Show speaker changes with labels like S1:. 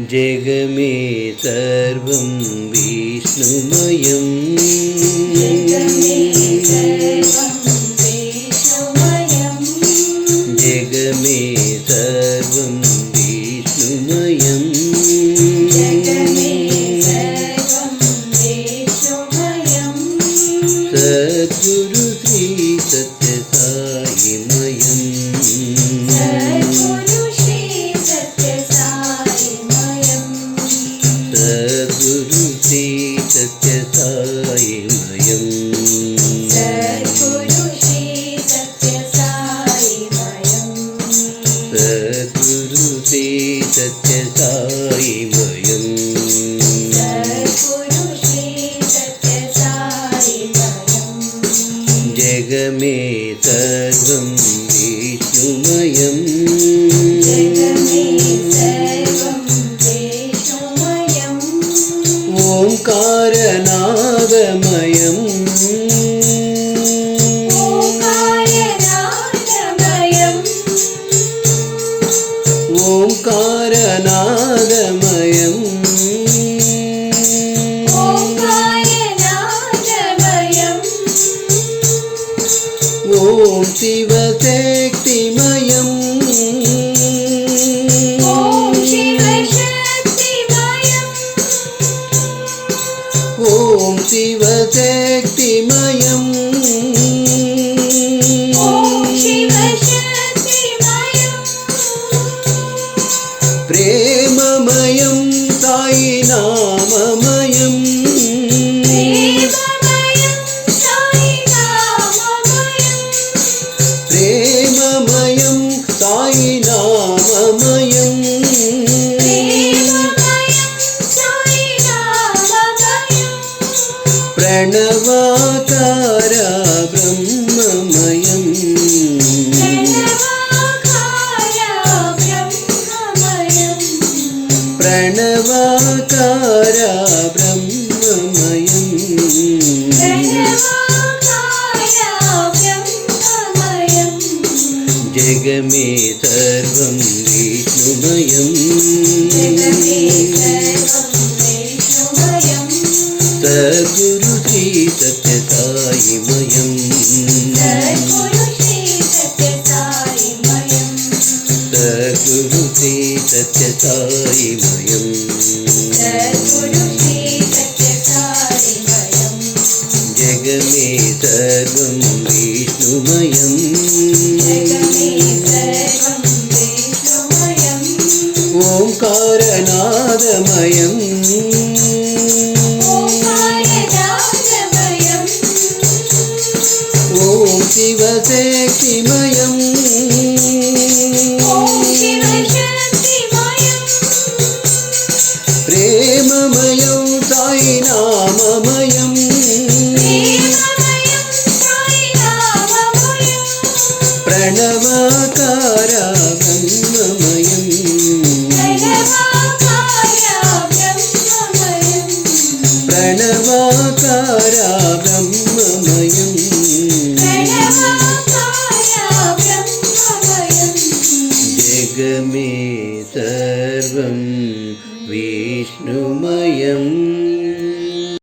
S1: जगमे सर्वं विष्णुमयं जगमे सर्वं विष्णुमयं सद्गुरु श्री सत्य साई मयं सद्गुरु श्री सत्य साई मयं सद्गुरु श्री सत्य साई मयं जगमे सर्वं विष्णुमयं ओंकारनादमयं ओंकारनादमयं ओम शिवशक्तिमयं ओम शिवशक्तिमयं ओम शिवशक्तिमयं प्रेममयं साई नाममयं प्रेममयं साई नाममयं प्रणवाकार ब्रह्ममयं प्रणवाकार ब्रह्ममयं जगमे सर्वं विष्णुमयं सद्गुरु श्री सत्य साई मयं सद्गुरु श्री सत्य साई मयं जगमे सर्वं विष्णुमयं ओंकारनादमयं ओम शिवशक्तिमयं प्रेममयं साई नाममयं प्रणवाकार ब्रह्ममयं प्रणवाकार ब्रह्ममयं जगमे सर्वं विष्णुमयम्।